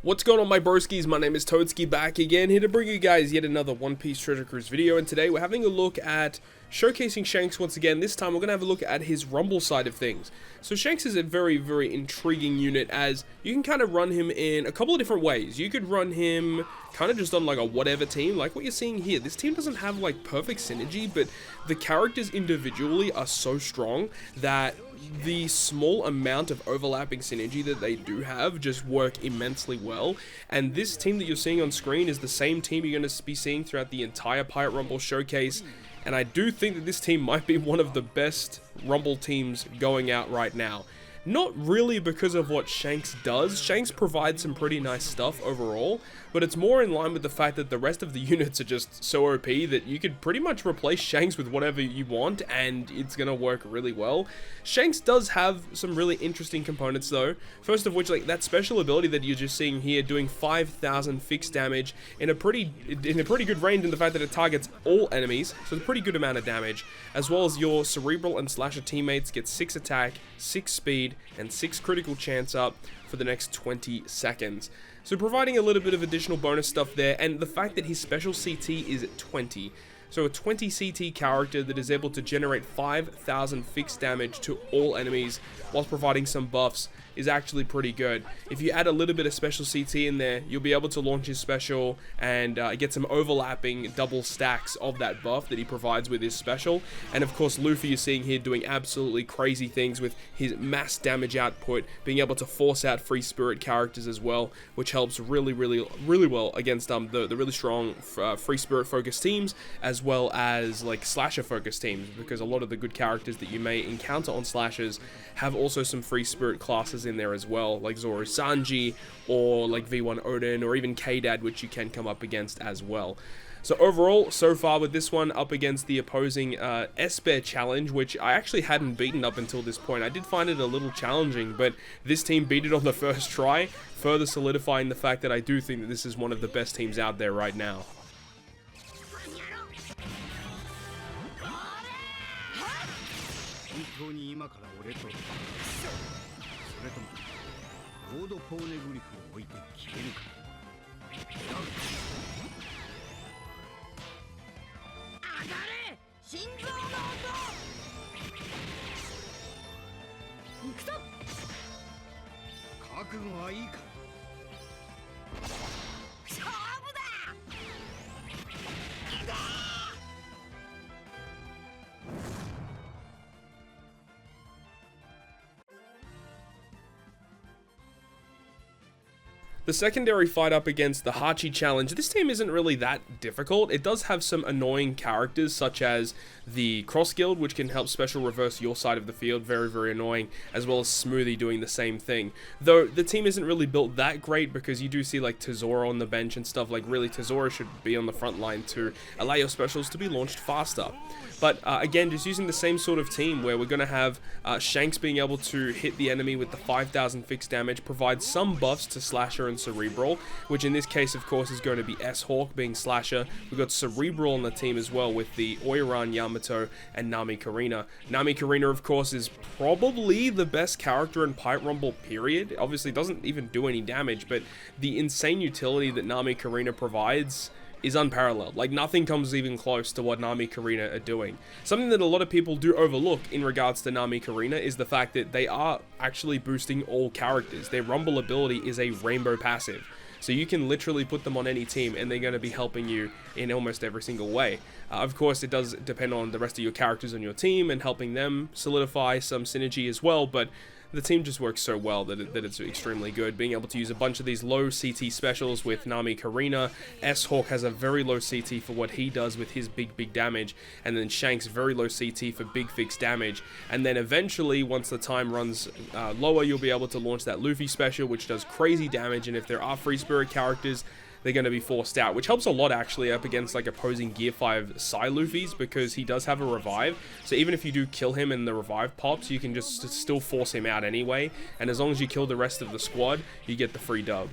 What's going on, my broskiis? My name is Toadski, back again, here to bring you guys yet another One Piece Treasure Cruise video, and today we're having a look at showcasing Shanks once again. This time we're going to have a look at his Rumble side of things. So Shanks is a very, very intriguing unit, as you can kind of run him in a couple of different ways. You could run him kind of just on like a whatever team, like what you're seeing here. This team doesn't have like perfect synergy, but the characters individually are so strong that the small amount of overlapping synergy that they do have just work immensely well. And this team that you're seeing on screen is the same team you're going to be seeing throughout the entire Pirate Rumble showcase. And I do think that this team might be one of the best Rumble teams going out right now. Not really because of what Shanks does. Shanks provides some pretty nice stuff overall, but it's more in line with the fact that the rest of the units are just so OP that you could pretty much replace Shanks with whatever you want and it's gonna work really well. Shanks does have some really interesting components though. First of which, like that special ability that you're just seeing here, doing 5,000 fixed damage in a pretty good range, in the fact that it targets all enemies, so it's a pretty good amount of damage, as well as your Cerebral and Slasher teammates get 6 attack, 6 speed, and 6 critical chance up for the next 20 seconds. So providing a little bit of additional bonus stuff there, and the fact that his special CT is at 20. So a 20 CT character that is able to generate 5,000 fixed damage to all enemies whilst providing some buffs is actually pretty good. If you add a little bit of special CT in there, you'll be able to launch his special and get some overlapping double stacks of that buff that he provides with his special. And of course, Luffy you're seeing here doing absolutely crazy things with his mass damage output, being able to force out free spirit characters as well, which helps really well against the really strong free spirit focused teams, as well as like slasher focused teams, because a lot of the good characters that you may encounter on slashers have also some free spirit classes in there as well, like Zoro Sanji or like V1 Odin or even K-Dad, which you can come up against as well. So overall, so far with this one up against the opposing Esper challenge, which I actually hadn't beaten up until this point. I did find it a little challenging, but this team beat it on the first try, further solidifying the fact that I do think that this is one of the best teams out there right now. The secondary fight up against the Hachi challenge, this team isn't really that difficult. It does have some annoying characters such as the Cross Guild, which can help special reverse your side of the field, very annoying, as well as Smoothie doing the same thing. Though the team isn't really built that great, because you do see like Tesoro on the bench and stuff. Like really, Tesoro should be on the front line to allow your specials to be launched faster. But again, just using the same sort of team where we're going to have Shanks being able to hit the enemy with the 5,000 fixed damage, provide some buffs to Slasher and Cerebral, which in this case, of course, is going to be S-Hawk being Slasher. We've got Cerebral on the team as well with the Oiran Yamato and Nami Karina. Nami Karina, of course, is probably the best character in Pirate Rumble, period. Obviously, doesn't even do any damage, but the insane utility that Nami Karina provides is unparalleled. Like, nothing comes even close to what Nami Karina are doing. Something that a lot of people do overlook in regards to Nami Karina is the fact that they are actually boosting all characters. Their Rumble ability is a rainbow passive. So you can literally put them on any team and they're going to be helping you in almost every single way. Of course, it does depend on the rest of your characters on your team and helping them solidify some synergy as well, but the team just works so well that it's extremely good. Being able to use a bunch of these low CT specials with Nami Karina. S-Hawk has a very low CT for what he does with his big damage. And then Shanks, very low CT for big fixed damage. And then eventually, once the time runs lower, you'll be able to launch that Luffy special, which does crazy damage. And if there are free spirit characters, they're going to be forced out, which helps a lot actually up against like opposing Gear 5 Psy Luffy's, because he does have a revive. So even if you do kill him and the revive pops, you can just still force him out anyway. And as long as you kill the rest of the squad, you get the free dub.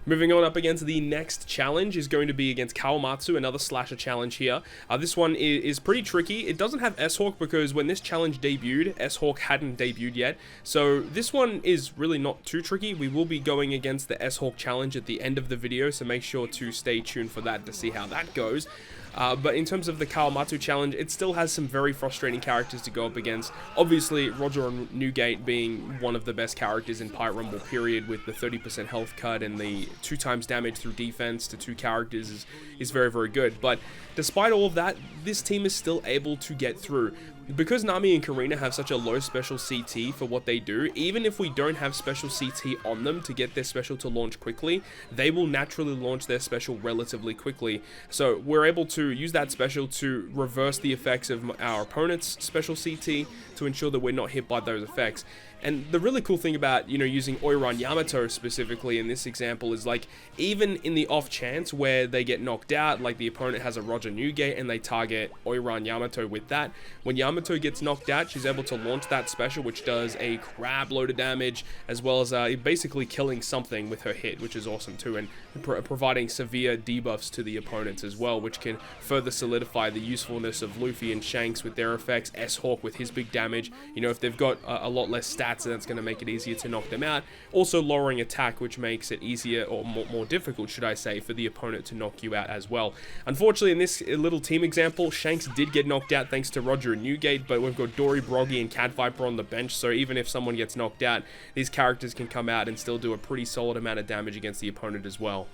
Moving on up against the next challenge is going to be against Kawamatsu, another slasher challenge here. This one is pretty tricky. It doesn't have S-Hawk because when this challenge debuted, S-Hawk hadn't debuted yet. So this one is really not too tricky. We will be going against the S-Hawk challenge at the end of the video, so make sure to stay tuned for that to see how that goes. But in terms of the Kawamatsu challenge, it still has some very frustrating characters to go up against. Obviously, Roger and Newgate being one of the best characters in Pyre Rumble, period, with the 30% health cut and the 2x damage through defense to 2 characters is very, very good. But despite all of that, this team is still able to get through. Because Nami and Karina have such a low special CT for what they do, even if we don't have special CT on them to get their special to launch quickly, they will naturally launch their special relatively quickly. So we're able to use that special to reverse the effects of our opponent's special CT to ensure that we're not hit by those effects. And the really cool thing about, using Oiran Yamato specifically in this example is, like, even in the off chance where they get knocked out, like the opponent has a Roger Newgate and they target Oiran Yamato with that, when Yamato gets knocked out, she's able to launch that special, which does a crap load of damage, as well as basically killing something with her hit, which is awesome too, and providing severe debuffs to the opponents as well, which can further solidify the usefulness of Luffy and Shanks with their effects, S-Hawk with his big damage. If they've got a lot less stats, and that's going to make it easier to knock them out. Also lowering attack, which makes it easier, or more difficult, should I say, for the opponent to knock you out as well. Unfortunately, in this little team example, Shanks did get knocked out thanks to Roger and Newgate, but we've got Dory, Broggy, and Cat Viper on the bench, so even if someone gets knocked out, these characters can come out and still do a pretty solid amount of damage against the opponent as well.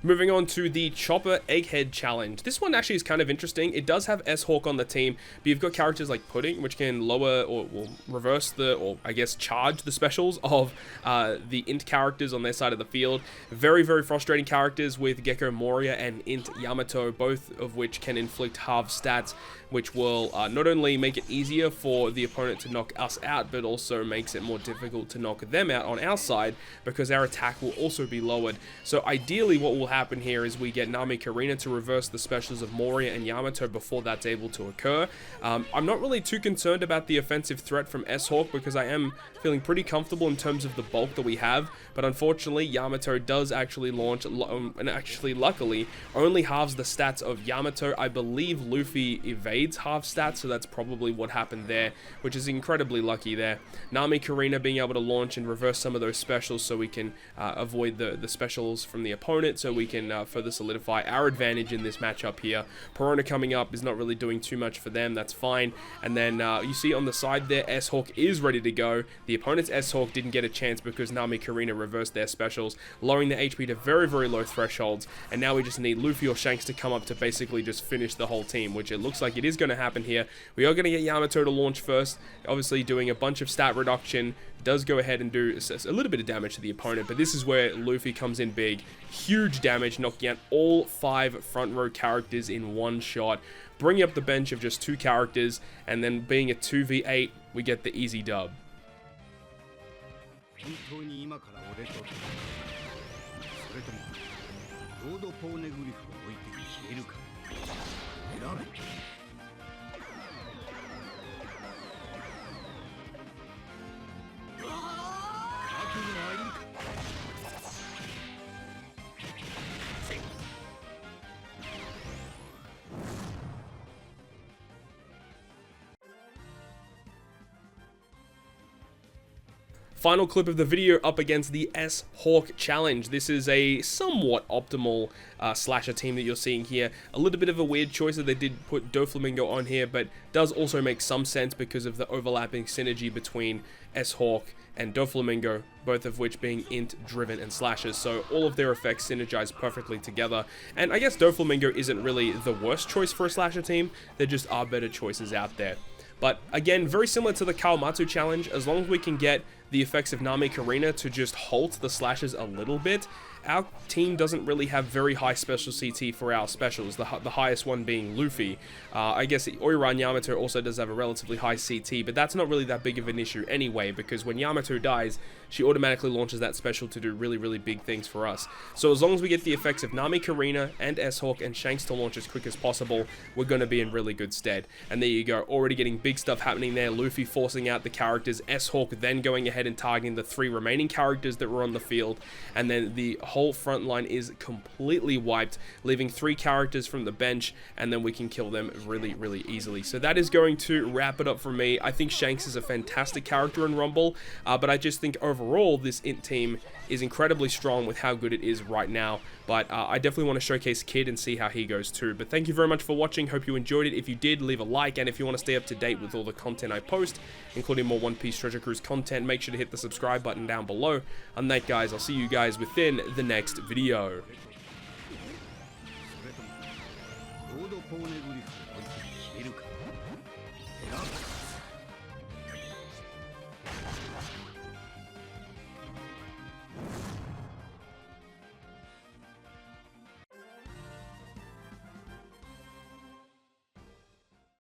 Moving on to the Chopper Egghead Challenge. This one actually is kind of interesting. It does have S-Hawk on the team, but you've got characters like Pudding, which can lower or reverse or I guess charge the specials of the INT characters on their side of the field. Very, very frustrating characters with Gecko Moria and INT Yamato, both of which can inflict half stats, which will not only make it easier for the opponent to knock us out, but also makes it more difficult to knock them out on our side, because our attack will also be lowered. So ideally what will happen here is we get Nami Karina to reverse the specials of Moria and Yamato before that's able to occur. I'm not really too concerned about the offensive threat from S-Hawk, because I am feeling pretty comfortable in terms of the bulk that we have, but unfortunately Yamato does actually launch, and actually luckily only halves the stats of Yamato. I believe Luffy evades half stats, so that's probably what happened there, which is incredibly lucky there. Nami Karina being able to launch and reverse some of those specials so we can avoid the specials from the opponent, so we can further solidify our advantage in this matchup here. Perona coming up is not really doing too much for them, that's fine. And then you see on the side there, S-Hawk is ready to go. The opponent's S-Hawk didn't get a chance because Nami Karina reversed their specials, lowering the HP to very, very low thresholds, and now we just need Luffy or Shanks to come up to basically just finish the whole team, which it looks like it is going to happen here. We are going to get Yamato to launch first, obviously doing a bunch of stat reduction. Does go ahead and do a little bit of damage to the opponent, but this is where Luffy comes in big. Huge damage, knocking out all 5 front row characters in one shot, bringing up the bench of just 2 characters, and then being a 2v8, we get the easy dub. Final clip of the video up against the S-Hawk Challenge. This is a somewhat optimal slasher team that you're seeing here. A little bit of a weird choice that they did put Doflamingo on here, but does also make some sense because of the overlapping synergy between S-Hawk and Doflamingo, both of which being int driven and slashers, so all of their effects synergize perfectly together. And I guess Doflamingo isn't really the worst choice for a slasher team, there just are better choices out there. But again, very similar to the Kawamatsu challenge, as long as we can get the effects of Nami Karina to just halt the slashes a little bit, our team doesn't really have very high special CT for our specials, the highest one being Luffy. I guess Oiran Yamato also does have a relatively high CT, but that's not really that big of an issue anyway, because when Yamato dies, she automatically launches that special to do really big things for us. So as long as we get the effects of Nami, Karina, and S-Hawk and Shanks to launch as quick as possible, we're going to be in really good stead. And there you go, already getting big stuff happening there. Luffy forcing out the characters, S-Hawk then going ahead and targeting the 3 remaining characters that were on the field, and then the whole front line is completely wiped, leaving 3 characters from the bench, and then we can kill them really easily. So that is going to wrap it up for me. I think Shanks is a fantastic character in Rumble, but I just think overall this INT team is incredibly strong with how good it is right now. But I definitely want to showcase Kid and see how he goes too. But thank you very much for watching. Hope you enjoyed it. If you did, leave a like. And if you want to stay up to date with all the content I post, including more One Piece Treasure Cruise content, make sure to hit the subscribe button down below. And that, guys, I'll see you guys within the next video.